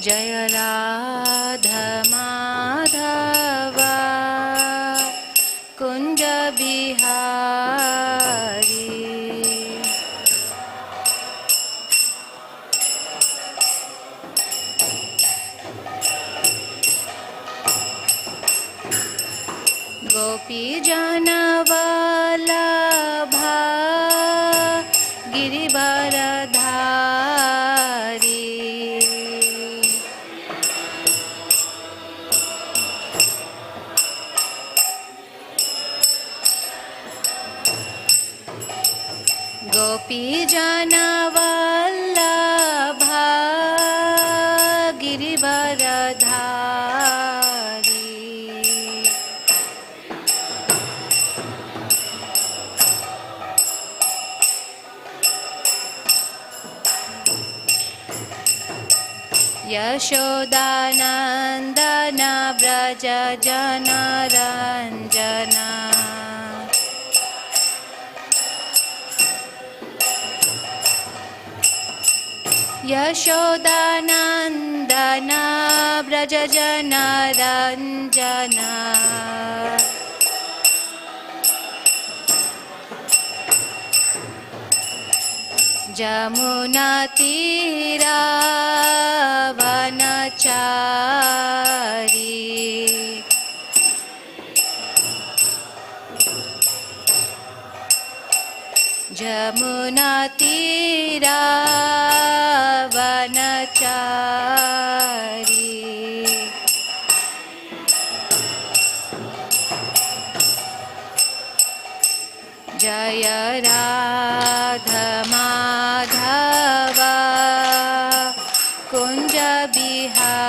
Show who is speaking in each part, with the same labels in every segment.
Speaker 1: जय राधा माधव कुंज बिहारी। गोपी जन वल्लभा गिरिवरधारी। गोपी जन वल्लभा गिरिवरधारी। यशोदानन्दन व्रज जनरञ्जना। यशोदानन्दन व्रज जनरञ्जना। जमुना तीरा वनचारी। जमुना तीरा वनचारी। जय राधा माधव कुंज बिहारी।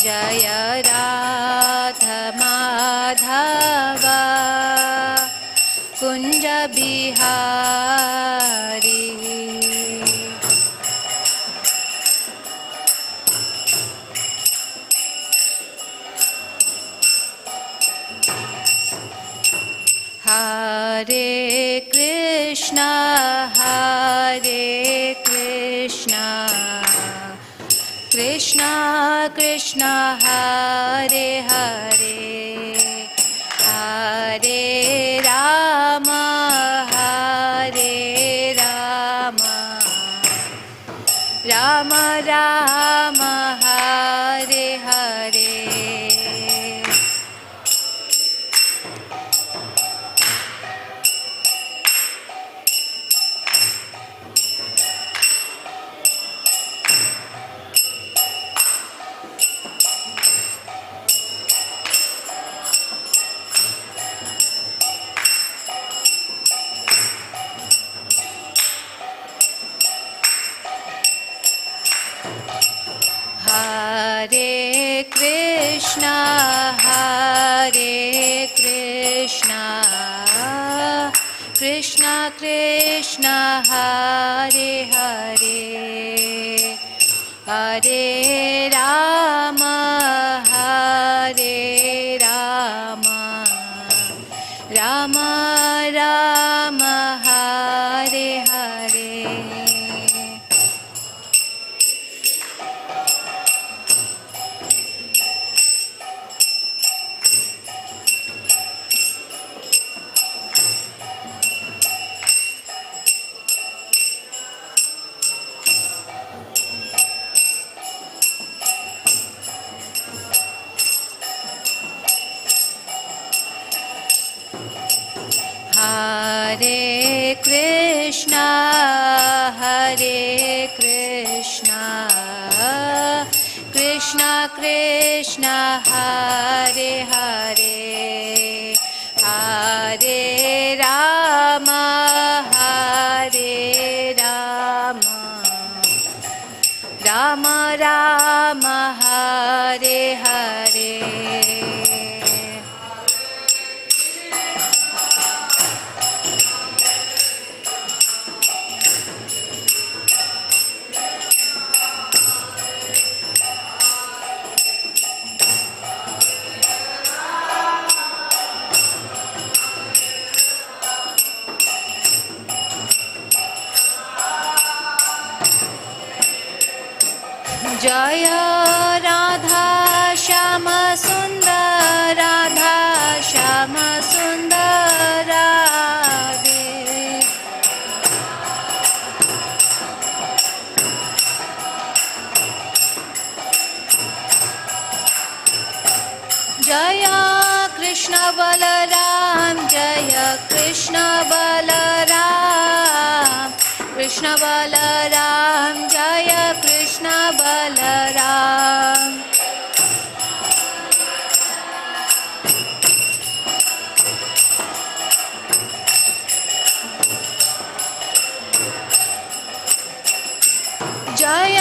Speaker 1: जय राधा माधव कुंज बिहारी। हरे कृष्णा कृष्णा कृष्णा हरे हरे हरे राम राम राम हरे हरे। हरे कृष्णा कृष्णा कृष्णा हरे हरे हरे राम राम राम हरे हरे। हरे कृष्णा कृष्णा कृष्णा हरे हरे हरे राम राम राम हरे हरे। जय राधा श्याम सुंदर राधा श्याम सुंदर राधे। जय कृष्ण बलराम जय कृष्ण बलराम कृष्ण बलराम जय कृष्ण बलराम। जय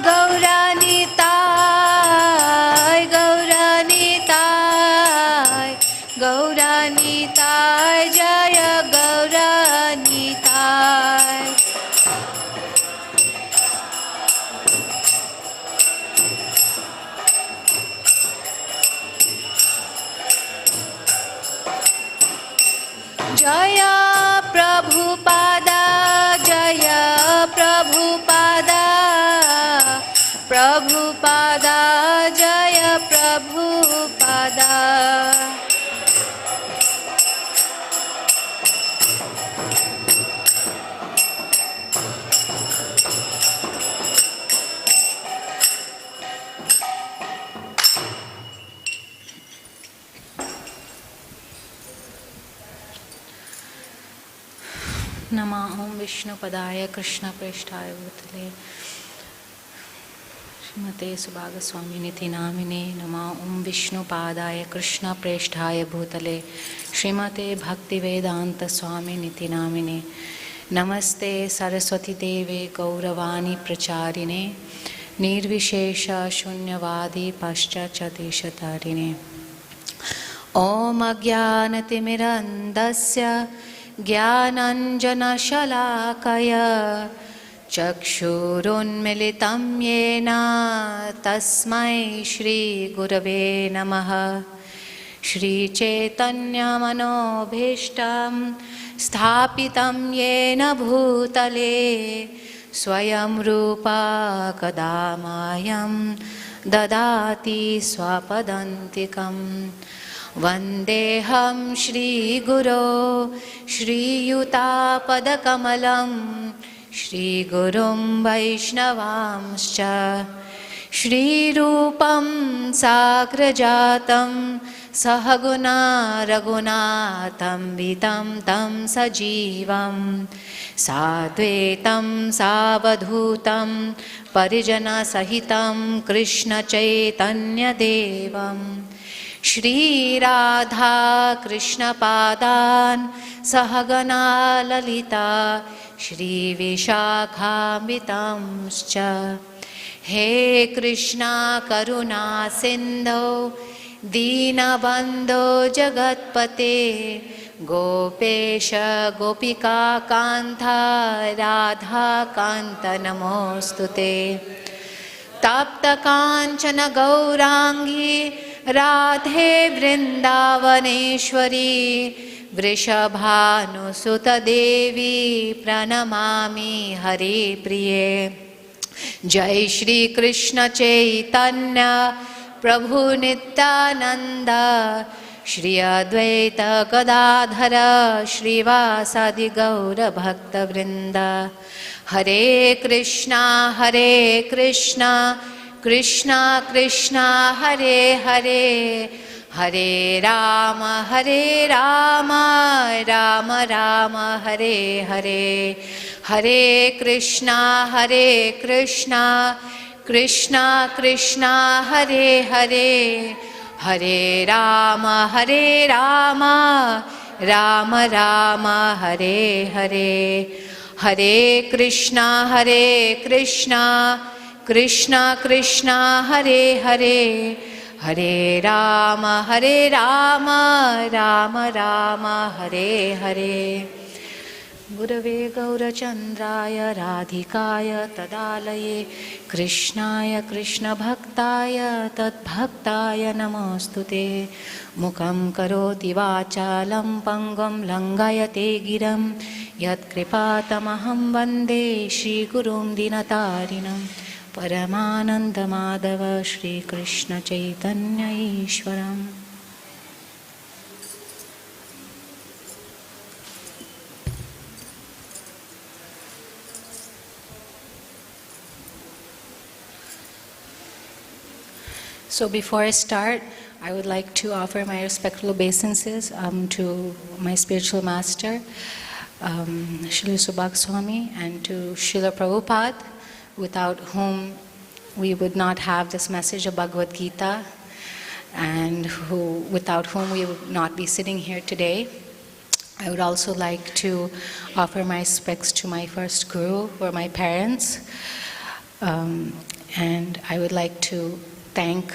Speaker 1: गौरानिताय गौरानिताय गौरानिताय जय गौरानिताय। जय प्रभुपादा जय प्रभुपादा प्रभुपादा जय प्रभुपादा। नमः ओं विष्णुपदाय कृष्णप्रेष्ठाय भूतले श्रीमते सुभागस्वामिनिति नामिने। नमः ओं विष्णुपादाय कृष्णप्रेष्ठाय भूतले श्रीमते भक्तिवेदांत स्वामिनिति नामिने। नमस्ते सरस्वती देवे गौरवाणी प्रचारिणे निर्विशेष शून्यवादी पश्चाच्चदेशतारिणे। ओम अज्ञानतिमिरन्धस्य ज्ञानाञ्जनशलाकया चक्षुरुन्मीलितं येन तस्मै श्रीगुरवे नमः। श्रीचैतन्यमनोभीष्टं स्थापितं येन भूतले स्वयं रूपा कदा मह्यं ददाति स्वपदान्तिकम्। वन्देऽहं श्रीगुरो श्रीयुतापदकमलं श्रीगुरुं वैष्णवांश्च श्रीरूपं साग्रजातं सहगुणा रघुनाथं वितं तं सजीवं साद्वैतं सावधूतं परिजनसहितं कृष्णचैतन्यदेवं श्रीराधा कृष्णपादान् सहगना ललिता श्रीविशाखान्वितांश्च। हे कृष्णा करुणा सिन्धो दीनबन्धो जगत्पते गोपेश गोपिकान्त राधाकान्त नमोऽस्तुते। तप्तकाञ्चन गौराङ्गी राधे वृन्दावनेश्वरी वृषभानुसुतदेवी प्रणमामि हरिप्रिये। जय श्री कृष्ण चैतन्य प्रभु नित्यानंद श्री अद्वैत गदाधर श्रीवासादि गौर भक्तवृंद। हरे कृष्णा कृष्णा कृष्णा हरे हरे हरे राम राम राम हरे हरे। हरे कृष्णा कृष्णा कृष्णा हरे हरे हरे राम राम हरे हरे। हरे कृष्णा कृष्णा कृष्णा हरे हरे हरे राम राम हरे हरे। गुरवे गौरचन्द्राय राधिकाय तदालये कृष्णाय कृष्णभक्ताय तद्भक्ताय नमोऽस्तुते। मुखं करोति वाचालं पङ्गुं लङ्घयते गिरं यत्कृपातमहं वन्दे श्रीगुरुं दीनतारिणं। परमानंद Madhav Shri Krishna Chaitanya ईश्वरम्। So before I start, I would like to offer my respectful obeisances to my spiritual master, Srila Subhak Swami, and to Srila Prabhupada, without whom we would not have this message of Bhagavad Gita, and without whom we would not be sitting here today. I would also like to offer my respects to my first guru, who are my parents, and I would like to thank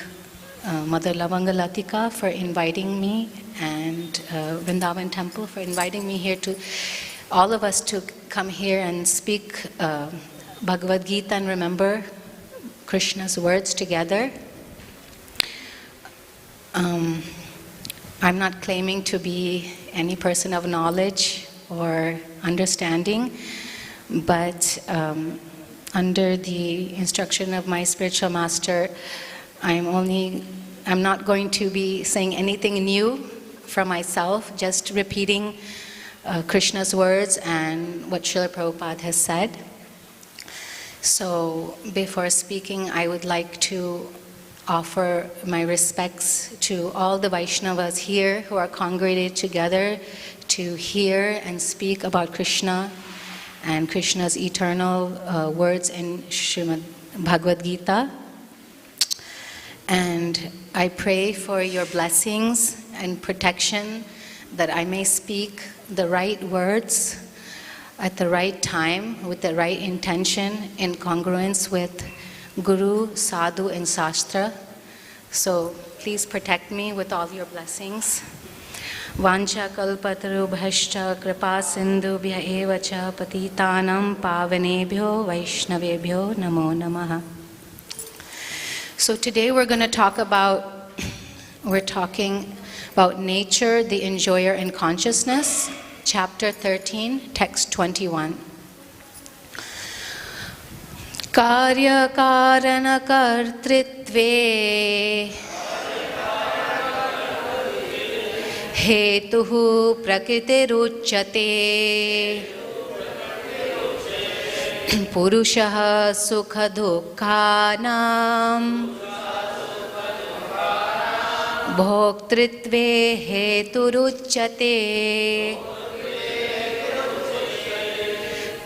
Speaker 1: Mother Lavanga Latika for inviting me, and Vrindavan Temple for inviting me here, to all of us to come here and speak Bhagavad Gita and remember Krishna's words together. I'm not claiming to be any person of knowledge or understanding, but under the instruction of my spiritual master, I'm not going to be saying anything new from myself, just repeating Krishna's words and what Srila Prabhupada has said. So before speaking, I would like to offer my respects to all the Vaishnavas here who are congregated together to hear and speak about Krishna and Krishna's eternal words in Srimad Bhagavad Gita. And I pray for your blessings and protection, that I may speak the right words at the right time, with the right intention, in congruence with Guru, Sadhu, and Shastra. So please protect me with all your blessings. Vancha kalpatarubhascha kripa sindhubhya eva cha patitanam pavanebhyo vaishnavebhyo namo namaha. So today we're talking about nature, the enjoyer, and consciousness, chapter 13, text 21. kārya-kāraṇa-kartṛtve hetuḥ prakṛtirucyate puruṣaḥ sukha-duḥkhānāṁ bhoktṛtve heturucyate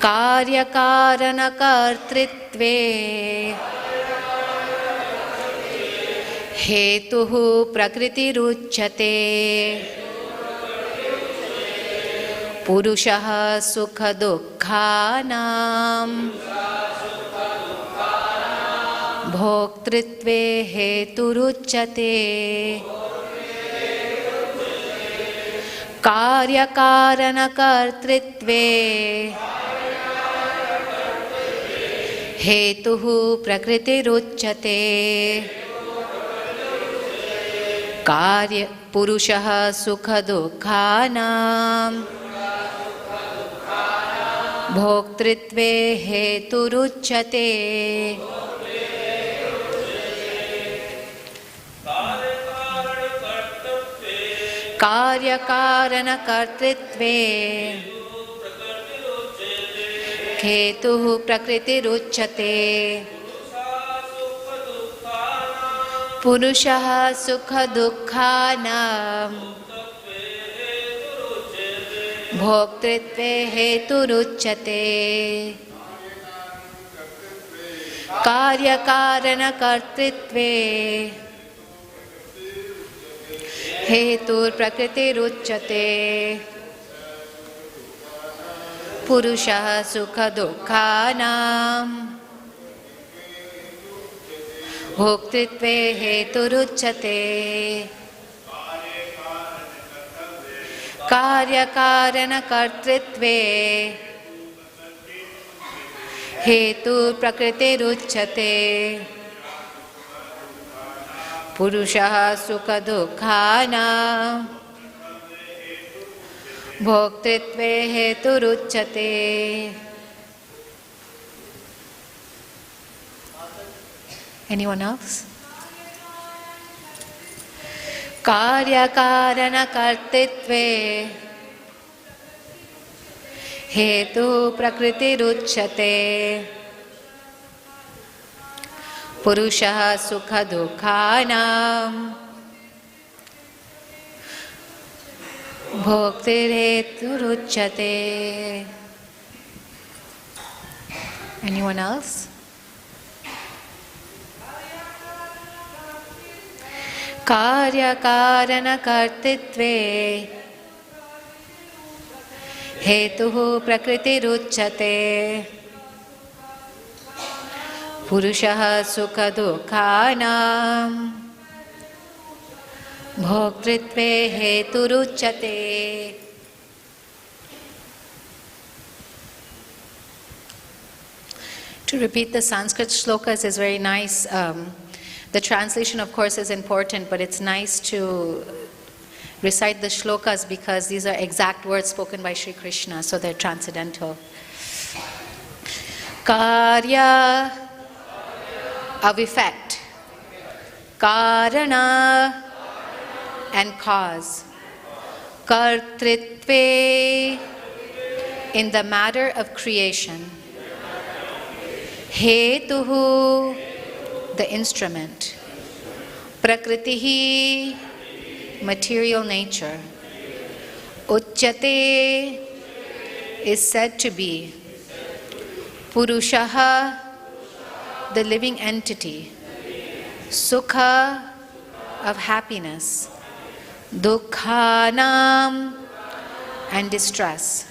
Speaker 1: kārya-kāraṇa-kartṛtve hetuḥ prakṛtirucyate puruṣaḥ sukha-duḥkhānāṁ bhoktṛtve heturucyate kārya-kāraṇa-kartṛtve hetuḥ prakṛtirucyate puruṣaḥ sukha-duḥkhānāṁ bhoktṛtve heturucyate kārya-kāraṇa-kartṛtve hetuḥ prakṛtirucyate puruṣaḥ sukha-duḥkhānāṁ bhoktṛtve heturucyate kārya-kāraṇa-kartṛtve hetur prakṛtirucyate puruṣaḥ sukha-duḥkhānāṁ bhoktṛtve heturucyate kārya-kāraṇa-kartṛtve hetur prakṛtirucyate puruṣaḥ sukha-duḥkhānāṁ bhoktṛtve heturucyate Anyone else? kārya-kāraṇa-kartṛtve hetuḥ prakṛtirucyate puruṣaḥ sukha-duḥkhānāṁ bhoktṛtve. Anyone else? kārya-kāraṇa-kartṛtve hetuḥ prakṛtirucyate puruṣaḥ sukha-duḥkhānāṁ bhoktṛtve heturucyate. To repeat the Sanskrit shlokas is very nice. The translation, of course, is important, but it's nice to recite the shlokas because these are exact words spoken by Sri Krishna, so they're transcendental. Karya of effect, kārana and cause, kartṛtve in the matter of creation, hetuḥ the instrument, prakṛtiḥ material nature, ucyate is said to be, puruṣaḥ the living entity, sukha of happiness, duḥkhānāṁ and distress,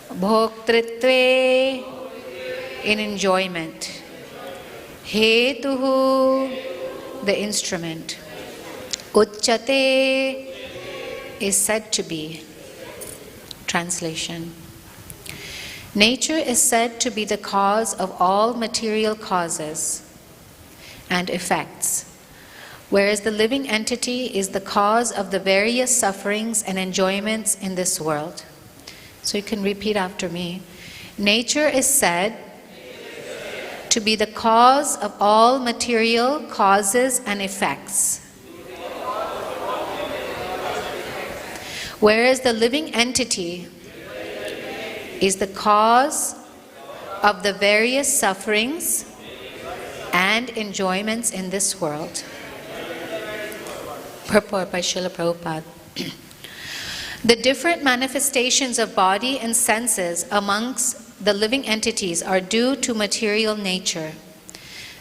Speaker 1: bhoktṛtve in enjoyment, hetuḥ the instrument, ucyate is said to be. Translation. Nature is said to be the cause of all material causes and effects, whereas the living entity is the cause of the various sufferings and enjoyments in this world. So you can repeat after me. Nature is said to be the cause of all material causes and effects, whereas the living entity is the cause of the various sufferings and enjoyments in this world. Purport by Srila Prabhupada. The different manifestations of body and senses amongst the living entities are due to material nature.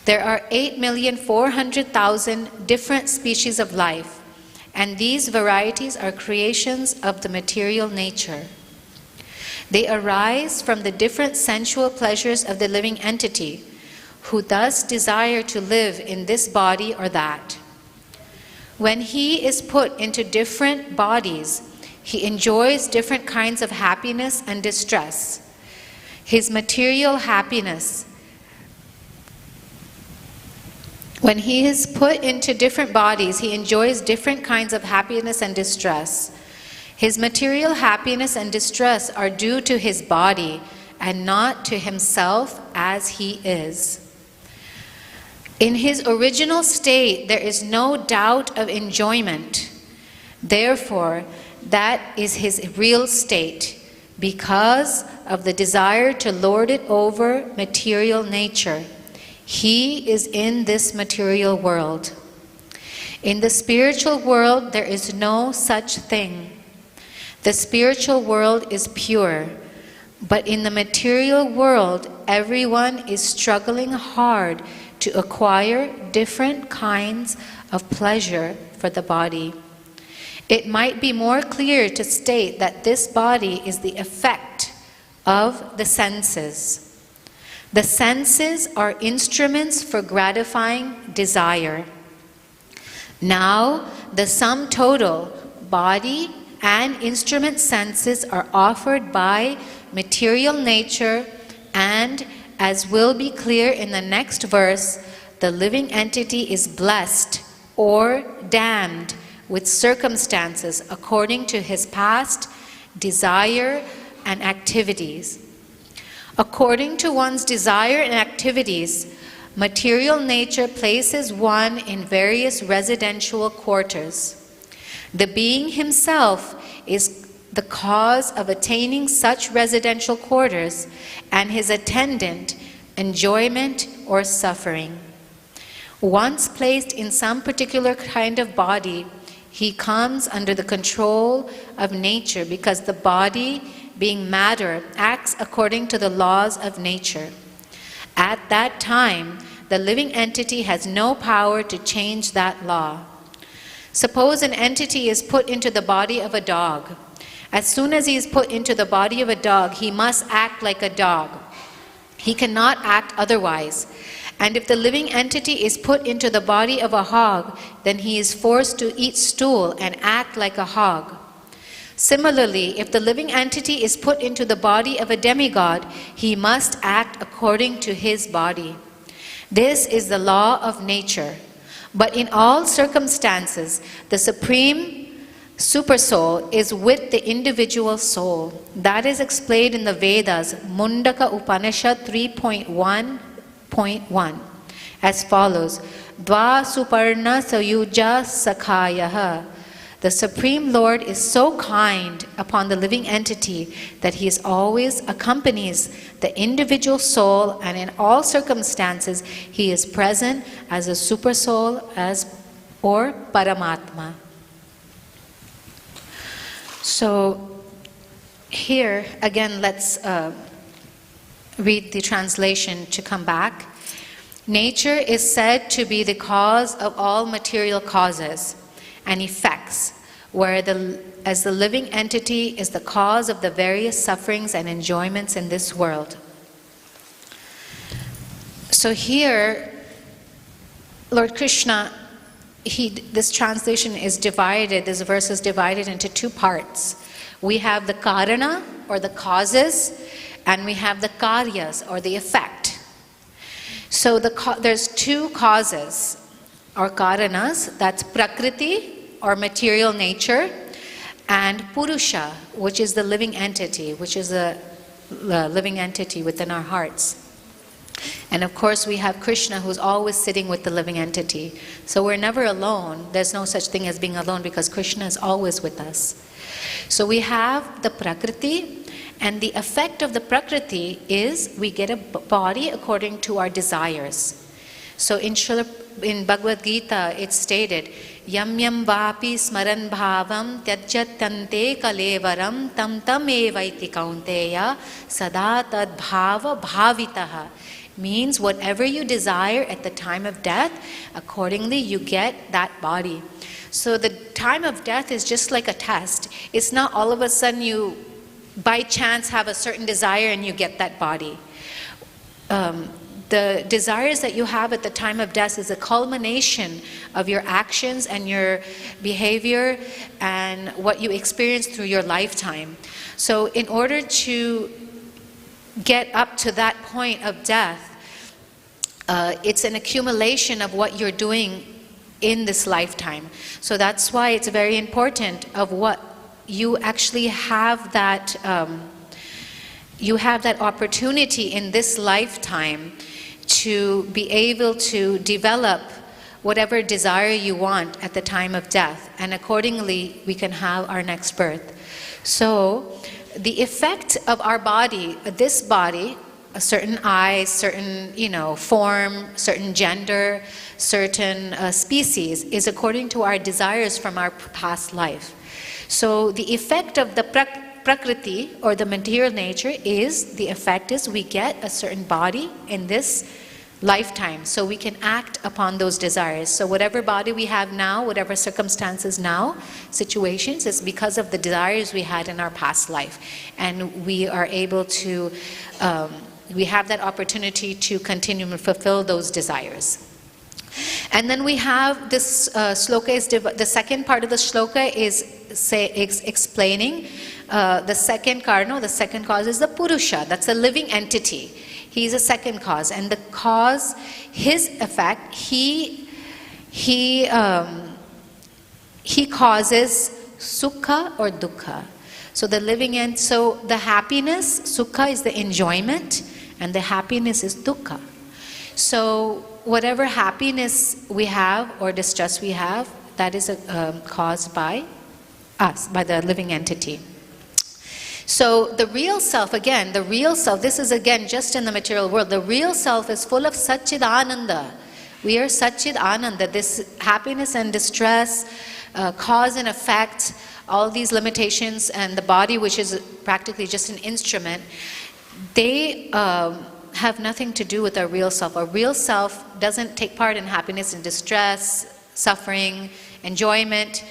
Speaker 1: There are 8,400,000 different species of life, and these varieties are creations of the material nature. They arise from the different sensual pleasures of the living entity, who thus desire to live in this body or that. When he is put into different bodies, he enjoys different kinds of happiness and distress. His material happiness. When he is put into different bodies, he enjoys different kinds of happiness and distress. His material happiness and distress are due to his body and not to himself as he is. In his original state, there is no doubt of enjoyment. Therefore, that is his real state, because of the desire to lord it over material nature. He is in this material world. In the spiritual world, there is no such thing. The spiritual world is pure, but in the material world, everyone is struggling hard to acquire different kinds of pleasure for the body. It might be more clear to state that this body is the effect of the senses. The senses are instruments for gratifying desire. Now, the sum total, body and instrument senses, are offered by material nature, and, as will be clear in the next verse, the living entity is blessed or damned with circumstances according to his past desire and activities. According to one's desire and activities, Material nature places one in various residential quarters. The being himself is the cause of attaining such residential quarters, and his attendant, enjoyment or suffering. Once placed in some particular kind of body, he comes under the control of nature, because the body, being matter, acts according to the laws of nature. At that time, the living entity has no power to change that law. Suppose an entity is put into the body of a dog. As soon as he is put into the body of a dog, he must act like a dog. He cannot act otherwise. And if the living entity is put into the body of a hog, then he is forced to eat stool and act like a hog. Similarly, if the living entity is put into the body of a demigod, he must act according to his body. This is the law of nature. But in all circumstances, the supreme Supersoul is with the individual soul. That is explained in the Vedas, Muṇḍaka Upaniṣad 3.21, as follows: Dva suparṇā sayujā sakhāyaḥ. The Supreme Lord is so kind upon the living entity that he is always accompanies the individual soul, and in all circumstances he is present as a Supersoul or Paramātmā. So here again, let's read the translation to come back. Nature is said to be the cause of all material causes and effects, as the living entity is the cause of the various sufferings and enjoyments in this world. So here, Lord Krishna, this translation is divided, this verse is divided into two parts. We have the kārya, or the causes, and we have the kāryas, or the effect. So there's two causes, or kāranas, that's prakṛtir, or material nature, and puruṣaḥ, which is the living entity, which is the living entity within our hearts. And of course we have Krishna, who's always sitting with the living entity. So we're never alone. There's no such thing as being alone, because Krishna is always with us. So we have the prakṛtir, and the effect of the prakṛtir is we get a body according to our desires. So in Bhagavad Gita it's stated, Yam yam vapi smaran bhavam tyajyatante kalevaram tam tam evaiti kaunteya sada tad bhava bhavitaha. Means whatever you desire at the time of death, accordingly you get that body. So the time of death is just like a test. It's not all of a sudden you by chance have a certain desire and you get that body. The desires that you have at the time of death is a culmination of your actions and your behavior and what you experience through your lifetime. So in order to get up to that point of death, it's an accumulation of what you're doing in this lifetime. So that's why it's very important of what you actually have that you have that opportunity in this lifetime to be able to develop whatever desire you want at the time of death, and accordingly we can have our next birth. So the effect of our body, this body, a certain eyes, certain form, certain gender, certain species, is according to our desires from our past life. So the effect of the prakṛtir, or the material nature, is we get a certain body in this lifetime, so we can act upon those desires. So whatever body we have now, whatever circumstances now, situations, is because of the desires we had in our past life, and we are able to we have that opportunity to continue to fulfill those desires. And then we have this shloka the second part of the shloka is explaining the second karno, the second cause is the puruṣaḥ, that's a living entity. He's a second cause, and the cause, his effect, he causes sukha or dukkha. So the living end, so the happiness, sukha is the enjoyment, and the happiness is dukkha. So whatever happiness we have or distress we have, that is caused by us, by the living entity. So the real self, again, the real self, this is again just in the material world, the real self is full of Satchidananda. We are Satchidananda. This happiness and distress, cause and effect, all these limitations, and the body, which is practically just an instrument, they have nothing to do with our real self. Our real self doesn't take part in happiness and distress, suffering, enjoyment.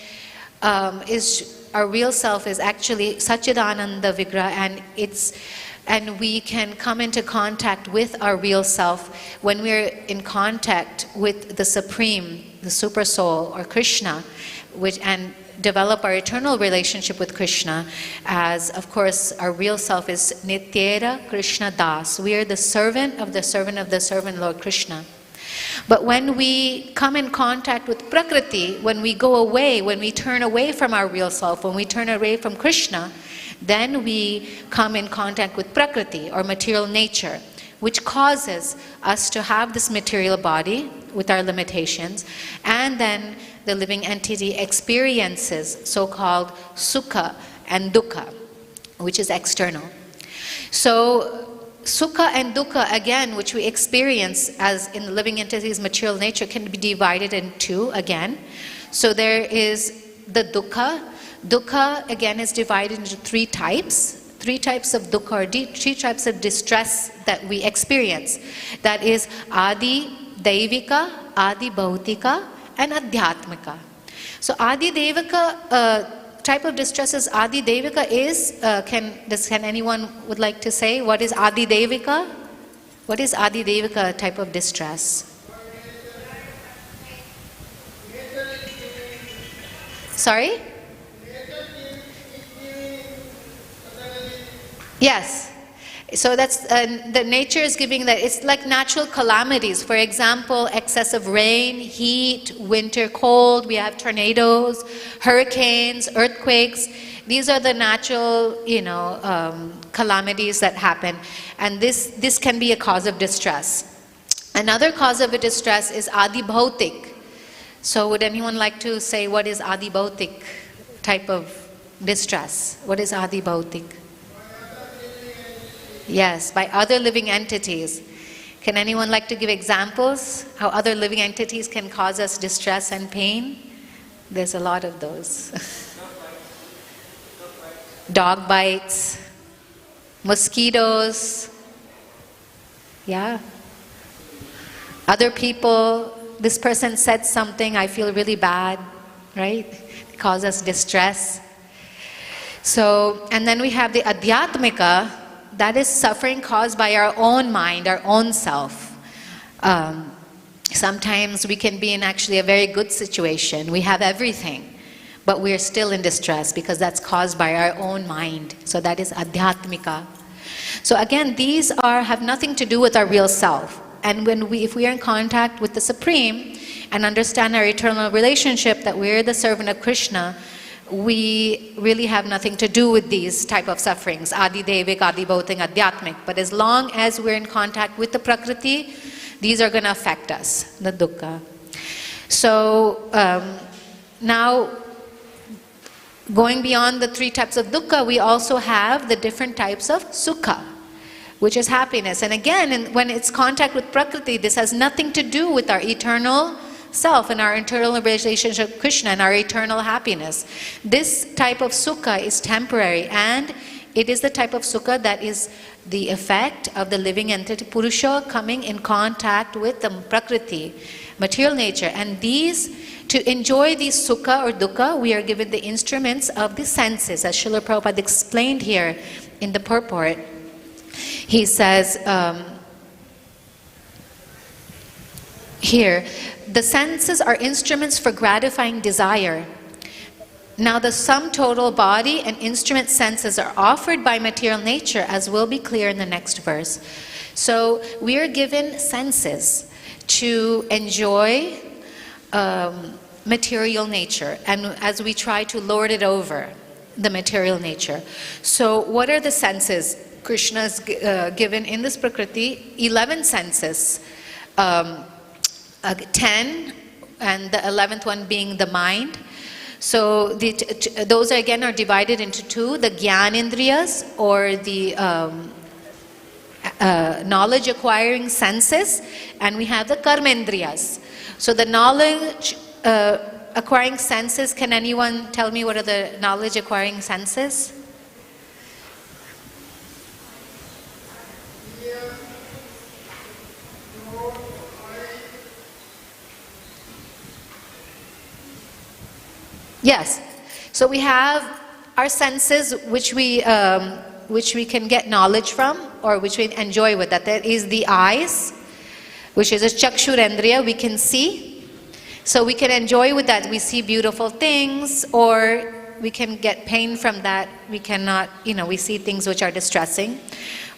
Speaker 1: Our real self is actually Satchidananda Vigraha, and we can come into contact with our real self when we're in contact with the Supreme, the Supersoul, or Krishna, and develop our eternal relationship with Krishna, as of course our real self is Nityera Krishna Das. We are the servant of the servant of the servant, Lord Krishna. But when we come in contact with Prakriti, when we go away, when we turn away from our real self, when we turn away from Krishna, then we come in contact with Prakriti, or material nature, which causes us to have this material body with our limitations, and then the living entity experiences so-called sukha and dukkha, which is external. So sukha and dukkha, again, which we experience as in the living entity's material nature, can be divided in two again. So there is the dukkha. Dukkha, again, is divided into three types. Three types of dukkha, or three types of distress that we experience. That is adi daivika, adi bhautika, and adhyatmika. So adi daivika type of distress is adi daivika is, can anyone would like to say what is adi daivika? What is adi daivika type of distress? Sorry? Yes. So that's, the nature is giving that, it's like natural calamities. For example, excessive rain, heat, winter cold, we have tornadoes, hurricanes, earthquakes. These are the natural, calamities that happen. And this can be a cause of distress. Another cause of a distress is adi bhautik. So would anyone like to say what is adi bhautik type of distress? What is adi bhautik? Yes, by other living entities. Can anyone like to give examples how other living entities can cause us distress and pain? There's a lot of those. Dog bites, mosquitoes, yeah. Other people, this person said something, I feel really bad, right? It causes us distress. So, and then we have the adhyatmika. That is suffering caused by our own mind, our own self. Sometimes we can be in actually a very good situation. We have everything, but we are still in distress because that's caused by our own mind. So that is adhyatmika. So again, these have nothing to do with our real self. And if we are in contact with the Supreme and understand our eternal relationship, that we're the servant of Krishna, we really have nothing to do with these type of sufferings, adi devik, adi bhautik, adhyatmik. But as long as we're in contact with the prakriti, these are going to affect us, the dukkha. So now, going beyond the three types of dukkha, we also have the different types of sukha, which is happiness. And again, when it's contact with prakriti, this has nothing to do with our eternal self and our internal relationship with Krishna and our eternal happiness. This type of sukha is temporary, and it is the type of sukha that is the effect of the living entity Purusha coming in contact with the prakriti, material nature. And to enjoy these sukha or dukkha, we are given the instruments of the senses, as Srila Prabhupada explained here in the Purport. He says here, the senses are instruments for gratifying desire. Now the sum total body and instrument senses are offered by material nature, as will be clear in the next verse. So we are given senses to enjoy material nature, and as we try to lord it over the material nature. So what are the senses? Krishna is given in this Prakriti 11 senses. 10, and the 11th one being the mind. So those again are divided into two: the Gyanendriyas, or the knowledge acquiring senses, and we have the Karmendriyas. So the knowledge acquiring senses, can anyone tell me what are the knowledge acquiring senses? Yes. So we have our senses which we can get knowledge from, or which we enjoy with. That is the eyes, which is a chakshurendriya, we can see. So we can enjoy with that. We see beautiful things, or we can get pain from that. We cannot, we see things which are distressing.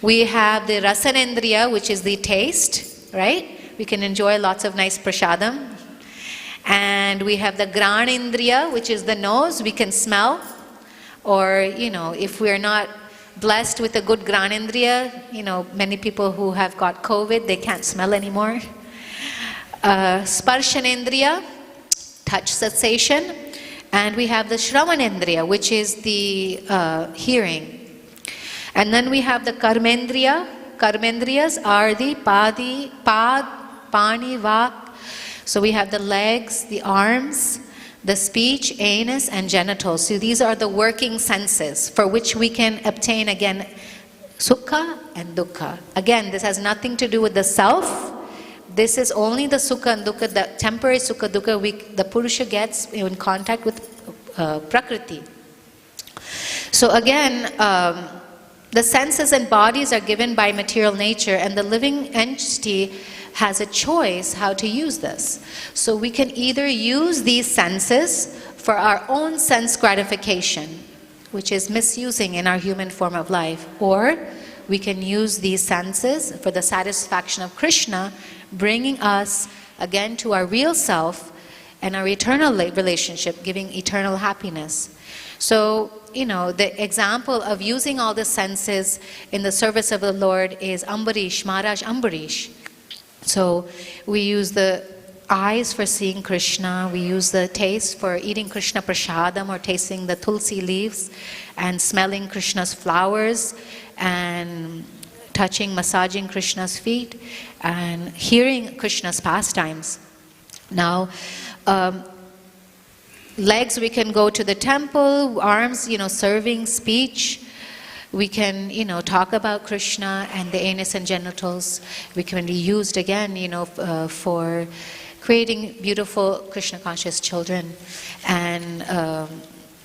Speaker 1: We have the rasanendriya, which is the taste, right? We can enjoy lots of nice prasadam. And we have the granendriya, which is the nose. We can smell. Or, if we're not blessed with a good granendriya, many people who have got COVID, they can't smell anymore. Sparshanendriya, touch sensation. And we have the shravanendriya, which is the hearing. And then we have the karmendriya. Karmendriyas are the pani, vak. So we have the legs, the arms, the speech, anus, and genitals. So these are the working senses for which we can obtain, again, sukha and dukkha. Again, this has nothing to do with the self. This is only the sukha and dukkha, the temporary sukha dukkha the purusha gets in contact with prakriti. So again, the senses and bodies are given by material nature, and the living entity has a choice how to use this. So we can either use these senses for our own sense gratification, which is misusing in our human form of life, or we can use these senses for the satisfaction of Krishna, bringing us again to our real self and our eternal relationship, giving eternal happiness. So, the example of using all the senses in the service of the Lord is Ambarish, Maharaj Ambarish. So we use the eyes for seeing Krishna, we use the taste for eating Krishna prasadam or tasting the tulsi leaves, and smelling Krishna's flowers, and touching, massaging Krishna's feet, and hearing Krishna's pastimes. Now, legs, we can go to the temple. Arms, serving, speech. We can, talk about Krishna, and the anus and genitals. We can be used again, for creating beautiful Krishna-conscious children, and,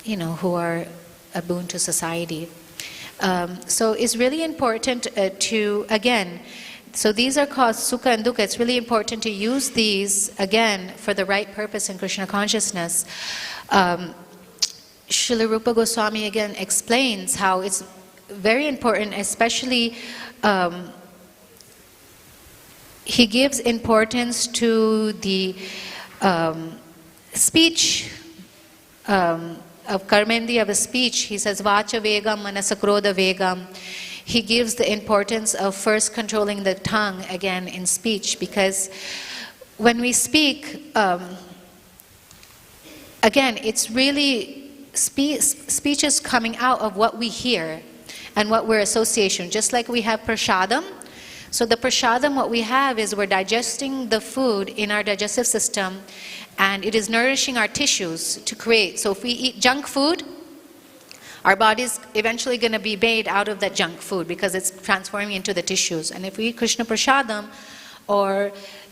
Speaker 1: who are a boon to society. So it's really important to, again, so these are called sukha and dukkha. It's really important to use these, again, for the right purpose in Krishna consciousness. Srila Rupa Goswami again explains how it's very important, especially he gives importance to the speech of karmendriya, of a speech. He says, vacha vegam, manasa krodha vegam. He gives the importance of first controlling the tongue, again, in speech, because when we speak, again, it's really, speech is coming out of what we hear and what we're association. Just like we have prasadam. So the prasadam, what we have is we're digesting the food in our digestive system, and it is nourishing our tissues to create. So if we eat junk food, our body's eventually going to be made out of that junk food because it's transforming into the tissues. And if we eat Krishna prasadam, or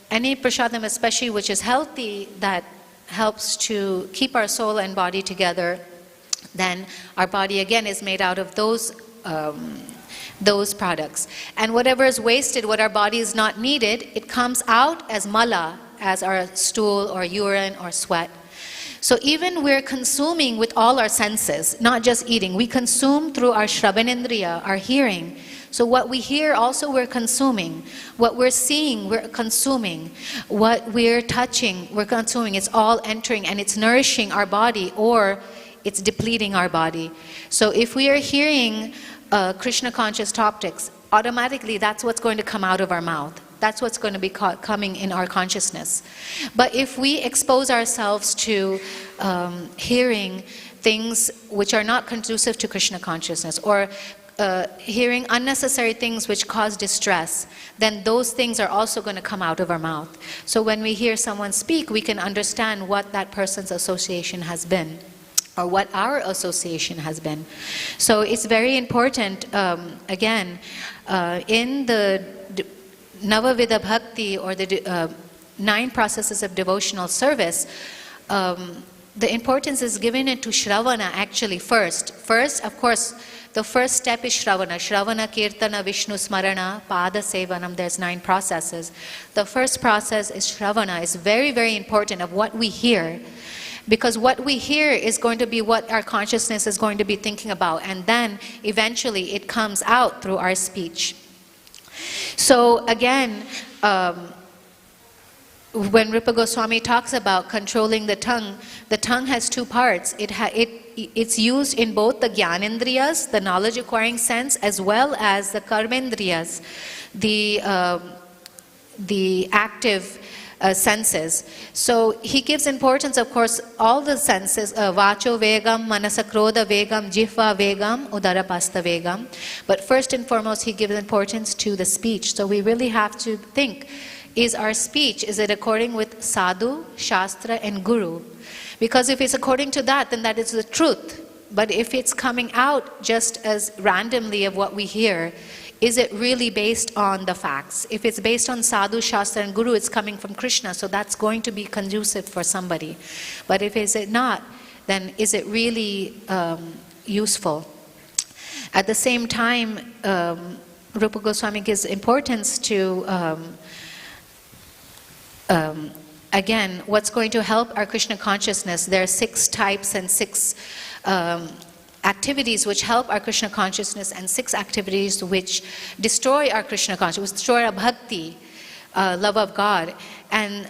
Speaker 1: any prasadam especially which is healthy, that helps to keep our soul and body together, then our body again is made out of those products. And whatever is wasted, what our body is not needed, it comes out as mala, as our stool or urine or sweat. So even we're consuming with all our senses, not just eating. We consume through our shravanendriya, our hearing. So what we hear also we're consuming. What we're seeing, we're consuming. What we're touching, we're consuming. It's all entering, and it's nourishing our body, or it's depleting our body. So if we are hearing Krishna conscious topics, automatically that's what's going to come out of our mouth. That's what's going to be coming in our consciousness. But if we expose ourselves to hearing things which are not conducive to Krishna consciousness, or hearing unnecessary things which cause distress, then those things are also going to come out of our mouth. So when we hear someone speak, we can understand what that person's association has been, or what our association has been. So it's very important, again, in the Navavida Bhakti, or the 9 processes of devotional service, the importance is given it to Shravana actually first. First, of course, the first step is Shravana. Shravana, Kirtana, Vishnu Smarana, Pada Sevanam. There's 9 processes. The first process is Shravana. It's very, very important of what we hear. Because what we hear is going to be what our consciousness is going to be thinking about. And then eventually it comes out through our speech. So again, when Rupa Goswami talks about controlling the tongue has 2 parts. It's used in both the Jnanendriyas, the knowledge acquiring sense, as well as the Karmendriyas, the active senses. So he gives importance, of course, all the senses, vacho vegam, manasa krodha vegam, jihva vegam, udarapasta vegam. But first and foremost, he gives importance to the speech. So we really have to think, is our speech, is it according with sadhu, shastra, and guru? Because if it's according to that, then that is the truth. But if it's coming out just as randomly of what we hear, is it really based on the facts? If it's based on sadhu, shastra, and guru, it's coming from Krishna, so that's going to be conducive for somebody. But if is it not, then is it really useful? At the same time, Rupa Goswami gives importance to again, what's going to help our Krishna consciousness. There are 6 types and 6 activities which help our Krishna consciousness, and 6 activities which destroy our Krishna consciousness, which destroy our bhakti, love of God. And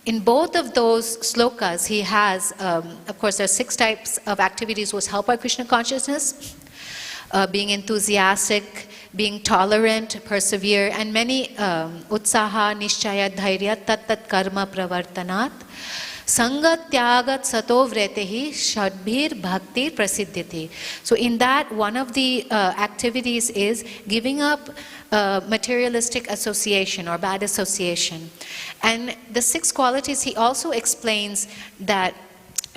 Speaker 1: in both of those slokas, he has, of course, there are 6 types of activities which help our Krishna consciousness. Being enthusiastic, being tolerant, persevere, and many utsaha, nishchaya, dhairya, tat karma pravartanat, sangat tyagat sato vretehi shadbhir bhaktir prasiddhiti. So in that, one of the activities is giving up materialistic association or bad association. And the 6 qualities, he also explains that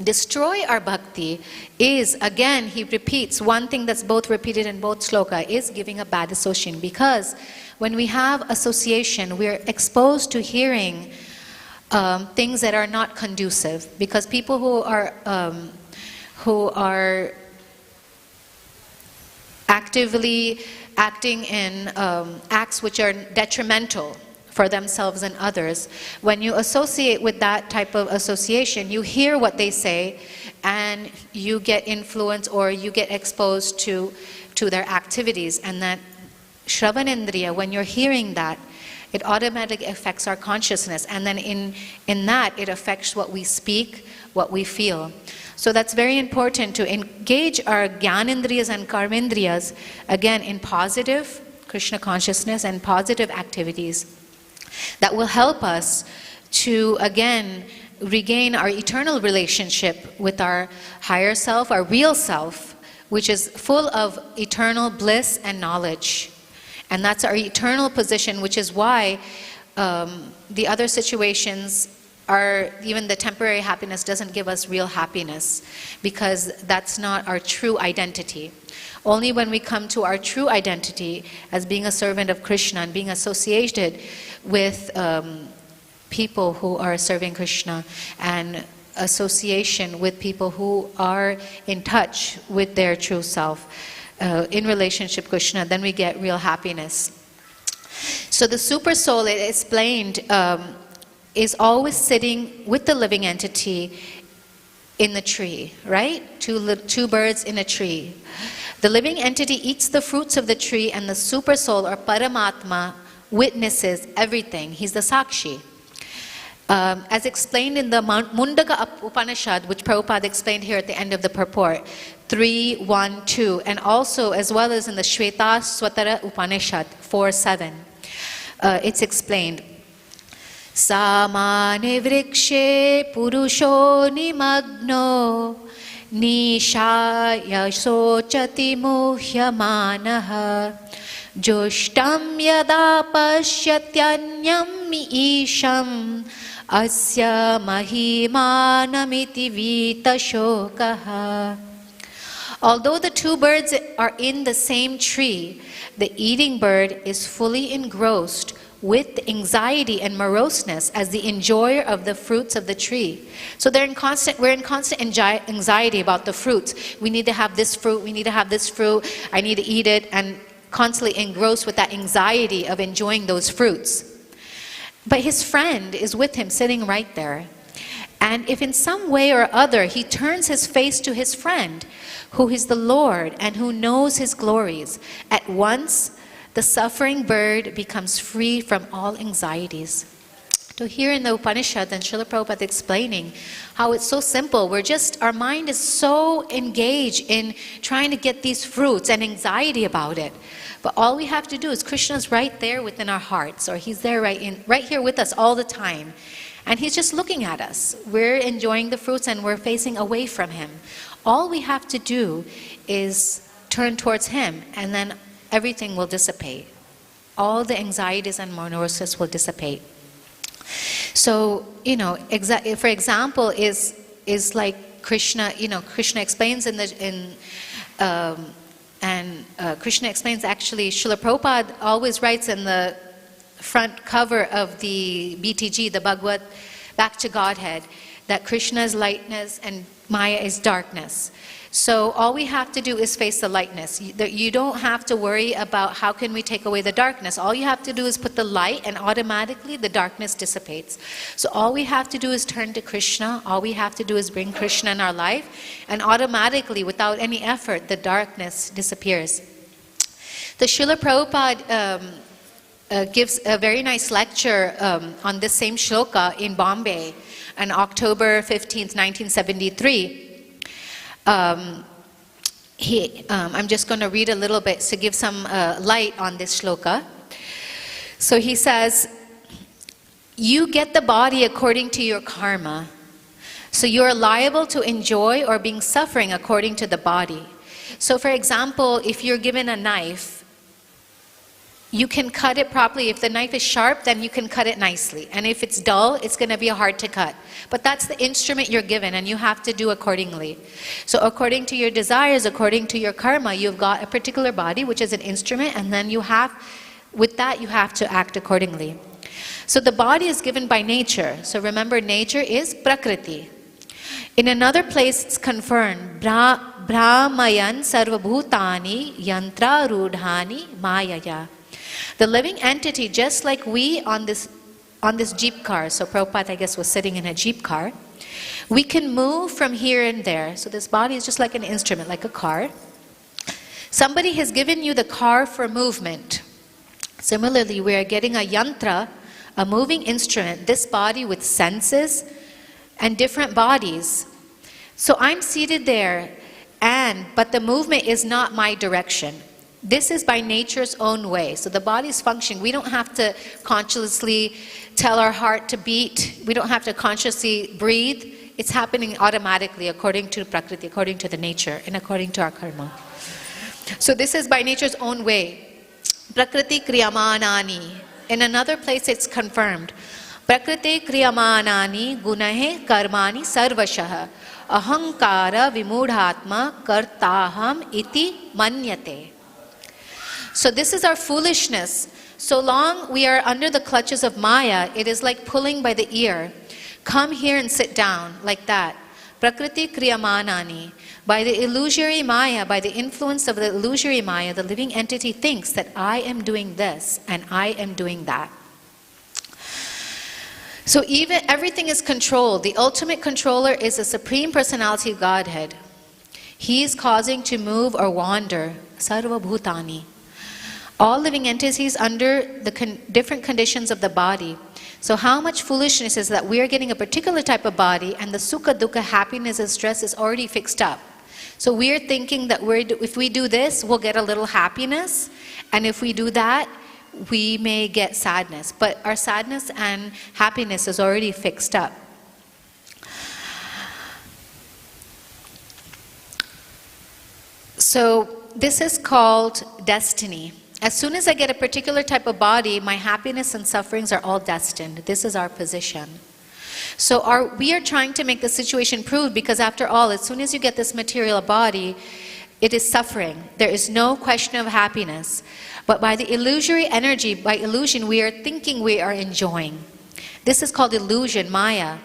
Speaker 1: destroy our bhakti is, again, he repeats, one thing that's both repeated in both sloka is giving a bad association. Because when we have association, we're exposed to hearing things that are not conducive. Because people who are actively acting in acts which are detrimental for themselves and others, when you associate with that type of association, you hear what they say and you get influenced or you get exposed to their activities. And that Shravanendriya, when you're hearing that, it automatically affects our consciousness, and then in that it affects what we speak, what we feel. So that's very important to engage our Jnanendriyas and Karmendriyas, again, in positive Krishna consciousness and positive activities that will help us to, again, regain our eternal relationship with our higher self, our real self, which is full of eternal bliss and knowledge. And that's our eternal position, which is why the other situations are, even the temporary happiness doesn't give us real happiness, because that's not our true identity. Only when we come to our true identity as being a servant of Krishna and being associated with people who are serving Krishna and association with people who are in touch with their true self, in relationship with Krishna, then we get real happiness. So the Supersoul, it explained, is always sitting with the living entity in the tree, right? Two birds in a tree. The living entity eats the fruits of the tree, and the Supersoul, or Paramātmā, witnesses everything. He's the Sakshi. As explained in the Muṇḍaka Upaniṣad, which Prabhupada explained here at the end of the Purport, 3.1.2, and also as well as in the Shvetashvatara Upanishad, 4.7. it's explained. Samane vrikshe purusho nimagno nishaya sochati muhyamanaha jushtam yada pasyatyanyam isham asya mahimanamiti vitashokaha. Although the two birds are in the same tree, the eating bird is fully engrossed with anxiety and moroseness as the enjoyer of the fruits of the tree. So we're in constant anxiety about the fruits. We need to have this fruit, we need to have this fruit, I need to eat it, and constantly engrossed with that anxiety of enjoying those fruits. But his friend is with him, sitting right there. And if in some way or other he turns his face to his friend, who is the Lord and who knows his glories, at once the suffering bird becomes free from all anxieties. So here in the Upanishad, and Srila Prabhupada explaining how it's so simple. Our mind is so engaged in trying to get these fruits and anxiety about it. But all we have to do is Krishna's right there within our hearts, or he's there right here with us all the time. And he's just looking at us. We're enjoying the fruits and we're facing away from him. All we have to do is turn towards him, and then everything will dissipate. All the anxieties and moroseness will dissipate. So, for example, is like Krishna. Krishna explains Krishna explains actually. Srila Prabhupada always writes in the front cover of the BTG, the Bhagavad, Back to Godhead, that Krishna is lightness and Maya is darkness. So all we have to do is face the lightness. You don't have to worry about how can we take away the darkness. All you have to do is put the light, and automatically the darkness dissipates. So all we have to do is turn to Krishna. All we have to do is bring Krishna in our life, and automatically, without any effort, the darkness disappears. The Srila Prabhupada gives a very nice lecture on this same shloka in Bombay on October 15th, 1973. I'm just going to read a little bit to give some light on this shloka. So he says, you get the body according to your karma. So you are liable to enjoy or being suffering according to the body. So for example, if you're given a knife, you can cut it properly. If the knife is sharp, then you can cut it nicely. And if it's dull, it's going to be hard to cut. But that's the instrument you're given, and you have to do accordingly. So according to your desires, according to your karma, you've got a particular body, which is an instrument, and then with that you have to act accordingly. So the body is given by nature. So remember, nature is prakriti. In another place, it's confirmed, brahmayan sarvabhutani yantra rudhani mayaya. The living entity, just like we on this jeep car, so Prabhupada, I guess, was sitting in a jeep car, we can move from here and there. So this body is just like an instrument, like a car. Somebody has given you the car for movement. Similarly, we are getting a yantra, a moving instrument, this body with senses and different bodies. So I'm seated there, but the movement is not my direction. This is by nature's own way. So the body's functioning. We don't have to consciously tell our heart to beat. We don't have to consciously breathe. It's happening automatically according to prakriti, according to the nature, and according to our karma. So this is by nature's own way. Prakriti kriyamanani. In another place it's confirmed. Prakriti kriyamanani gunahe karmani sarvashah. Ahankara vimudhatma kartaham iti manyate. So this is our foolishness. So long we are under the clutches of Maya, it is like pulling by the ear. Come here and sit down, like that. Prakriti kriyamanani. By the illusory Maya, by the influence of the illusory Maya, the living entity thinks that I am doing this and I am doing that. So everything is controlled. The ultimate controller is the Supreme Personality of Godhead. He is causing to move or wander, sarva bhutani. All living entities under the different conditions of the body. So how much foolishness is that we are getting a particular type of body, and the sukha-duḥkhānāṁ, happiness and stress, is already fixed up. So we are thinking that if we do this, we'll get a little happiness, and if we do that, we may get sadness, but our sadness and happiness is already fixed up. So this is called destiny. As soon as I get a particular type of body, my happiness and sufferings are all destined. This is our position. So we are trying to make the situation prove, because after all, as soon as you get this material body, it is suffering. There is no question of happiness. But by the illusory energy, by illusion, we are thinking we are enjoying. This is called illusion, Maya.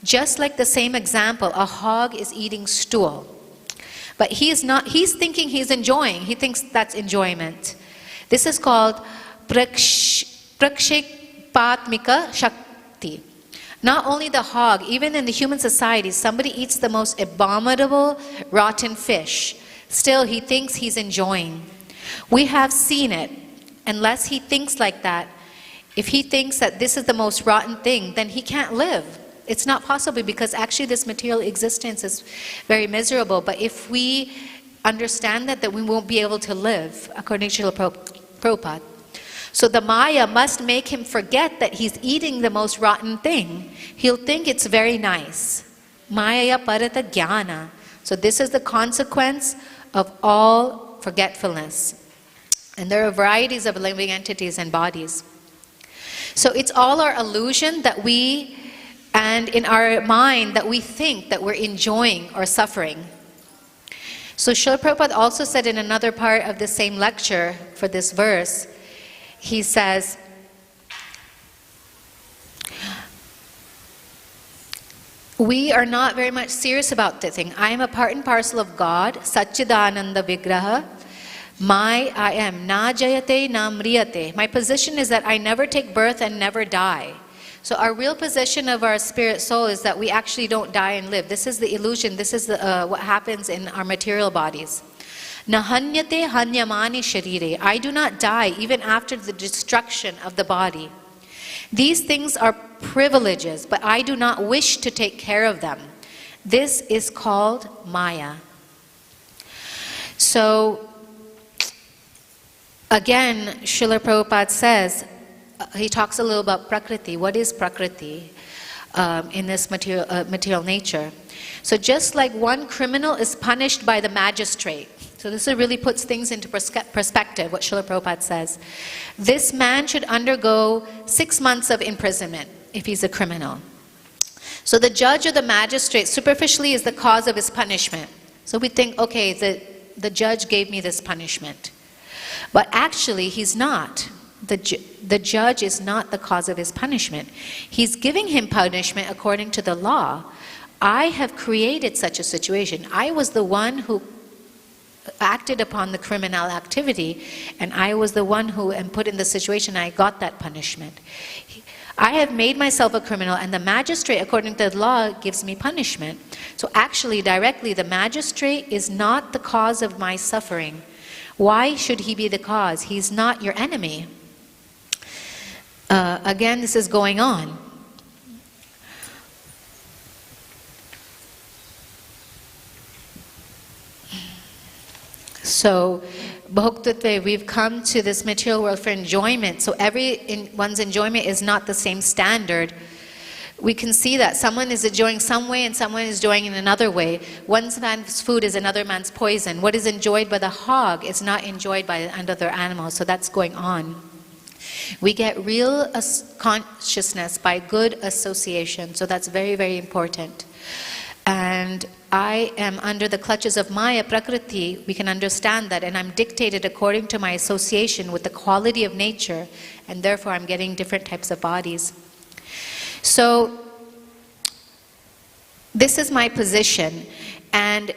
Speaker 1: Just like the same example, a hog is eating stool. But he's thinking he's enjoying. He thinks that's enjoyment. This is called prakṛtiḥ shakti. Not only the hog, even in the human society, somebody eats the most abominable rotten fish. Still, he thinks he's enjoying. We have seen it. Unless he thinks like that, if he thinks that this is the most rotten thing, then he can't live. It's not possible, because actually this material existence is very miserable. But if we understand that we won't be able to live, according to Prabhupada. So the Maya must make him forget that he's eating the most rotten thing. He'll think it's very nice. Maya parata jnana. So this is the consequence of all forgetfulness. And there are varieties of living entities and bodies. So it's all our illusion that and in our mind that we think that we're enjoying or suffering. So Srila Prabhupada also said in another part of the same lecture for this verse, he says, we are not very much serious about this thing. I am a part and parcel of God, Satchidananda Vigraha. I am na jayate na mriyate. My position is that I never take birth and never die. So our real position of our spirit soul is that we actually don't die and live. This is the illusion. This is what happens in our material bodies. Nahanyate hanyamani sharire. I do not die even after the destruction of the body. These things are privileges, but I do not wish to take care of them. This is called Maya. So, again, Srila Prabhupada says, he talks a little about prakriti. What is prakriti in this material nature? So just like one criminal is punished by the magistrate, so this really puts things into perspective, what Srila Prabhupada says. This man should undergo 6 months of imprisonment if he's a criminal. So the judge or the magistrate superficially is the cause of his punishment. So we think, okay, the judge gave me this punishment. But actually, he's not. The judge is not the cause of his punishment. He's giving him punishment according to the law. I have created such a situation. I was the one who acted upon the criminal activity, and I was the one who am put in the situation. I got that punishment. I have made myself a criminal, and the magistrate, according to the law, gives me punishment. So actually, directly, the magistrate is not the cause of my suffering. Why should he be the cause? He's not your enemy. Again, this is going on. So, bhoktṛtve, we've come to this material world for enjoyment. So one's enjoyment is not the same standard. We can see that someone is enjoying some way and someone is enjoying in another way. One man's food is another man's poison. What is enjoyed by the hog is not enjoyed by another animal. So that's going on. We get real consciousness by good association. So that's very, very important. And I am under the clutches of Maya, prakriti. We can understand that, and I'm dictated according to my association with the quality of nature, and therefore I'm getting different types of bodies. So this is my position, and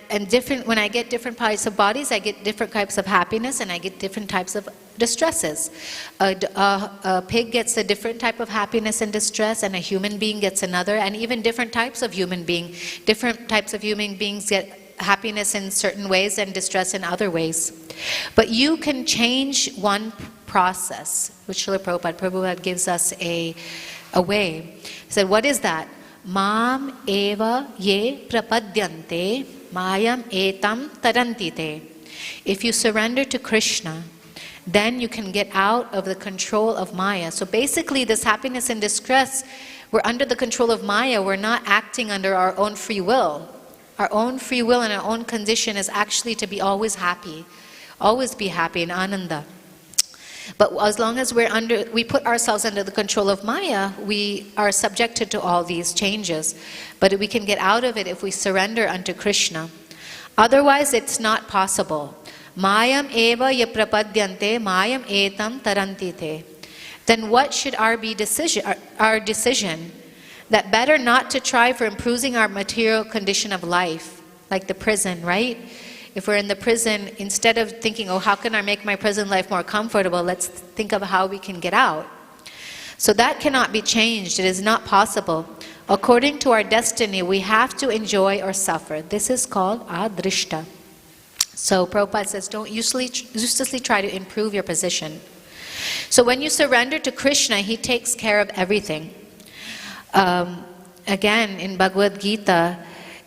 Speaker 1: when I get different types of bodies, I get different types of happiness, and I get different types of distresses. A pig gets a different type of happiness and distress, and a human being gets another, and even different types of human being. Different types of human beings get happiness in certain ways and distress in other ways. But you can change one process, which Srila Prabhupada gives us a way. He said, what is that? Mam eva ye prapadyante mayam etam tarantite. If you surrender to Krishna then you can get out of the control of Maya. So basically, this happiness and distress, we're under the control of Maya. We're not acting under our own free will. Our own free will and our own condition is actually to be always happy. Always be happy in Ananda. But as long as we put ourselves under the control of Maya, we are subjected to all these changes. But we can get out of it if we surrender unto Krishna. Otherwise, it's not possible. Mayam eva ya prapadyante mayam etam tarantite. Then what should our decision? That better not to try for improving our material condition of life, like the prison, right? If we're in the prison, instead of thinking, oh, how can I make my prison life more comfortable, let's think of how we can get out. So that cannot be changed. It is not possible. According to our destiny, we have to enjoy or suffer. This is called adrishta. So Prabhupada says, don't uselessly try to improve your position. So when you surrender to Krishna, He takes care of everything. Again, in Bhagavad Gita,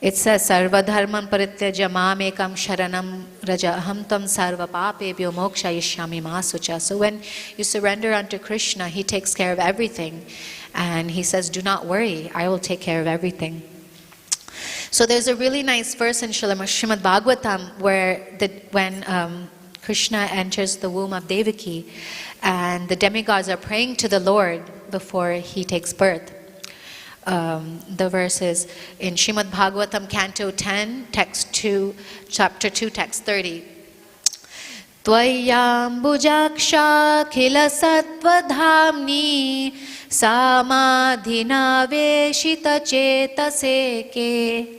Speaker 1: it says, Sarva dharman parityajya mam ekam sharanam raja aham tam sarva papebhyo mokshayishyami ma sucha. So when you surrender unto Krishna, He takes care of everything. And He says, do not worry, I will take care of everything. So there's a really nice verse in Srimad Bhagavatam where when Krishna enters the womb of Devaki and the demigods are praying to the Lord before He takes birth. The verse is in Srimad Bhagavatam, Canto 10, Text 2, Chapter 2, Text 30. Tvayambujaksha khila sattva-dhamni samadhina veshita chetaseke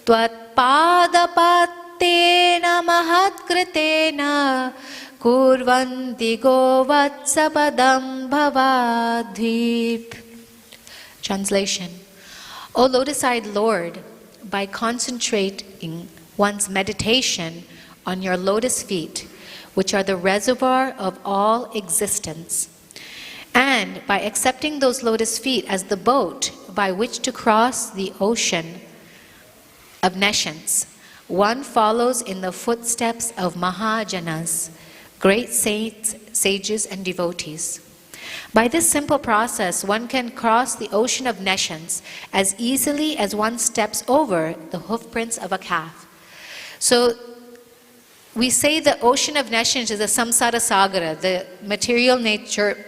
Speaker 1: tvat-padapattena mahatkritena kurvanti govatsapadam bhavadvip. Translation. O lotus-eyed Lord, by concentrating one's meditation on your lotus feet, which are the reservoir of all existence, and by accepting those lotus feet as the boat by which to cross the ocean of nescience, one follows in the footsteps of Mahajanas, great saints, sages, and devotees. By this simple process, one can cross the ocean of nescience as easily as one steps over the hoofprints of a calf. So, we say the ocean of nescience is a samsara sagara. The material nature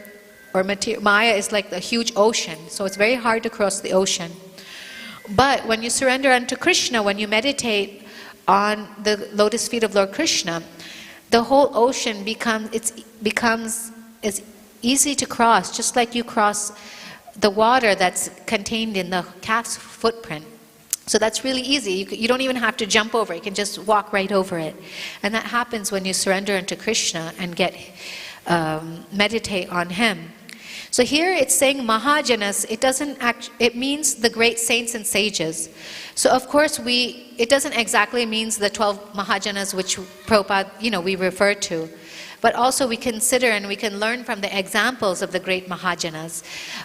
Speaker 1: or Maya is like a huge ocean, so it's very hard to cross the ocean. But when you surrender unto Krishna, when you meditate on the lotus feet of Lord Krishna, the whole ocean becomes as easy to cross, just like you cross the water that's contained in the calf's footprint. So that's really easy. You don't even have to jump over. You can just walk right over it. And that happens when you surrender unto Krishna and meditate on Him. So here it's saying Mahajanas. It means the great saints and sages. So of course it doesn't exactly mean the 12 Mahajanas which Prabhupada, we refer to. But also we consider and we can learn from the examples of the great Mahajanas.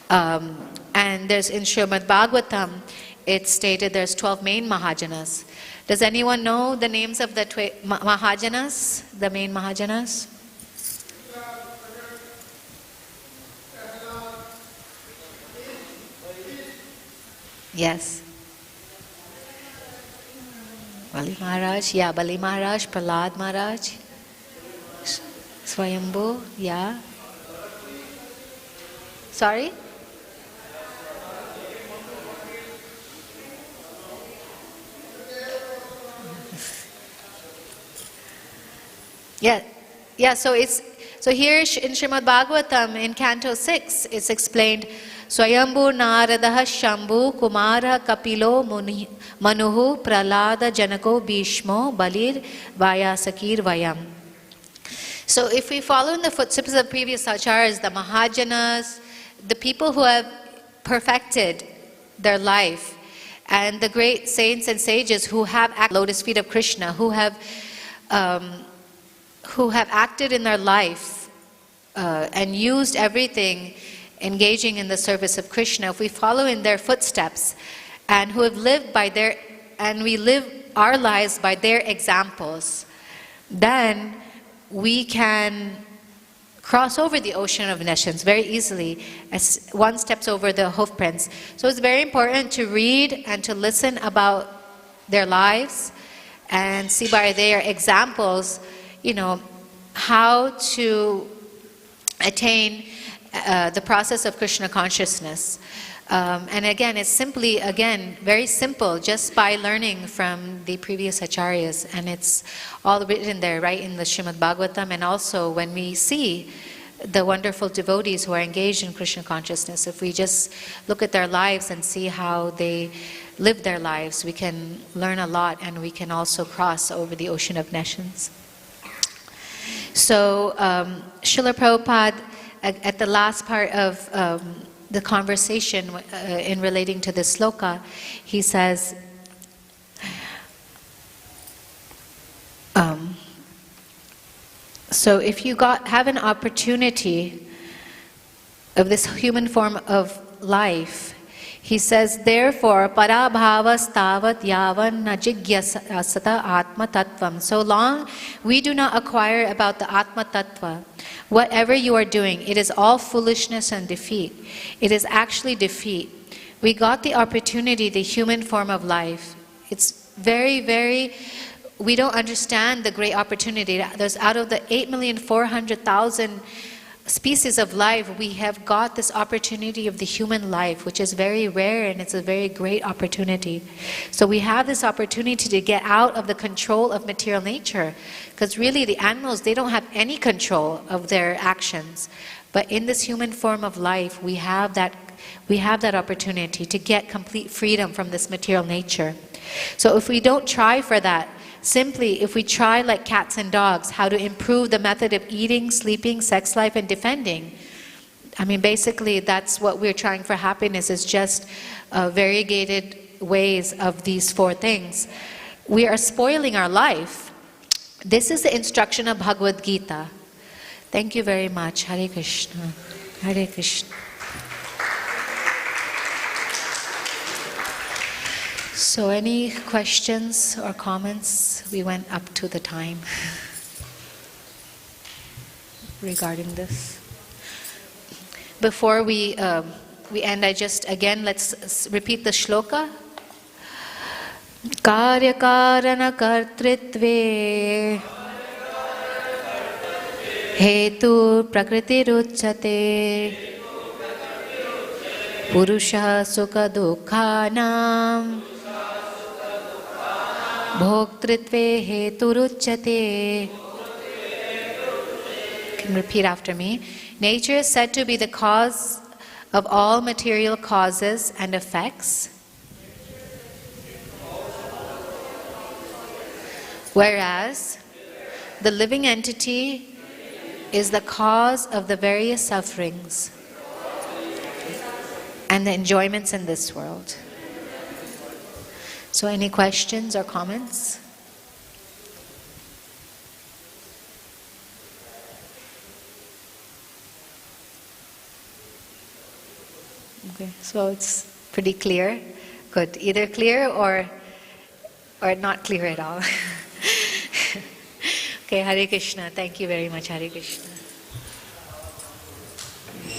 Speaker 1: And there's in Srimad Bhagavatam, it's stated there's 12 main Mahajanas. Does anyone know the names of the Mahajanas, the main Mahajanas? Yes. Bali Maharaj, Bali Maharaj, Prahlad Maharaj. Swayambhu, Sorry? So here in Srimad Bhagavatam in Canto 6 it's explained Swayambhu Naradaha Shambhu Kumara Kapilo Manuhu Prahlada Janako Bhishmo Balir Vyasakir Vayam. So if we follow in the footsteps of the previous acharyas, the Mahajanas, the people who have perfected their life, and the great saints and sages who have acted lotus feet of Krishna, who have acted in their life and used everything engaging in the service of Krishna, if we follow in their footsteps and who have lived by and we live our lives by their examples, then we can cross over the ocean of nations very easily as one steps over the hoof prints. So it's very important to read and to listen about their lives and see by their examples, how to attain the process of Krishna consciousness. And again, it's simply, very simple, just by learning from the previous acharyas. And it's all written there, right, in the Srimad Bhagavatam. And also when we see the wonderful devotees who are engaged in Krishna consciousness, if we just look at their lives and see how they live their lives, we can learn a lot, and we can also cross over the ocean of nations. So, Srila Prabhupada, at the last part of the conversation in relating to this sloka, he says, so if you have an opportunity of this human form of life, he says, therefore, parabhavastavat yavan najigyasata atma tattvam. So long we do not acquire about the atma tattva, whatever you are doing, it is all foolishness and defeat. It is actually defeat. We got the opportunity, the human form of life. It's very, very, we don't understand the great opportunity. There's out of the 8,400,000 species of life, we have got this opportunity of the human life, which is very rare, and it's a very great opportunity. So we have this opportunity to get out of the control of material nature, because really the animals, they don't have any control of their actions. But in this human form of life, we have that opportunity to get complete freedom from this material nature. So if we don't try for that, simply, if we try like cats and dogs, how to improve the method of eating, sleeping, sex life, and defending, I mean, basically, that's what we're trying for happiness, is just variegated ways of these four things. We are spoiling our life. This is the instruction of Bhagavad Gita. Thank you very much. Hare Krishna. Hare Krishna. So any questions or comments? We went up to the time regarding this. Before we end, let's repeat the shloka. kārya-kāraṇa-kartṛtve hetur prakṛtirucyate puruṣaḥ sukha-duḥkhānāṁ bhoktṛtve heturucyate. You can repeat after me. Nature is said to be the cause of all material causes and effects, whereas the living entity is the cause of the various sufferings and the enjoyments in this world. So any questions or comments? Okay, so it's pretty clear. Good. Either clear or not clear at all. Okay, Hare Krishna. Thank you very much, Hare Krishna.